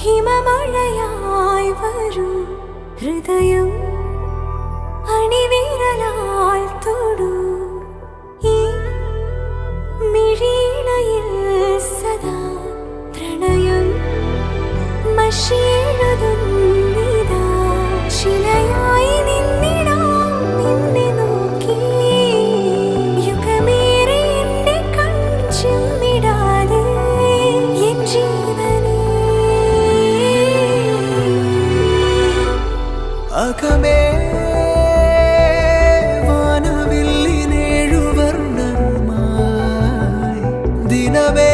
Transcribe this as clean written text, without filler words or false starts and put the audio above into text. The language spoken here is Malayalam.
ഹിമമഴയായി വരും ഹൃദയം അണിവിരലാൽ തൊടൂ ഈ മിഴിയിണയിൽ സദാ പ്രണയം മഷിയെഴുതുന്നിതാ ശിലയായി നിന്നിടാം നിന്നെ നോക്കി യുഗമേറെ എന്റെ കൺചിമ്മിടാതെ എൻ ജീവനേ അകമേ വാനവില്ലിനേഴു വർണ്ണമായി ദിനമേ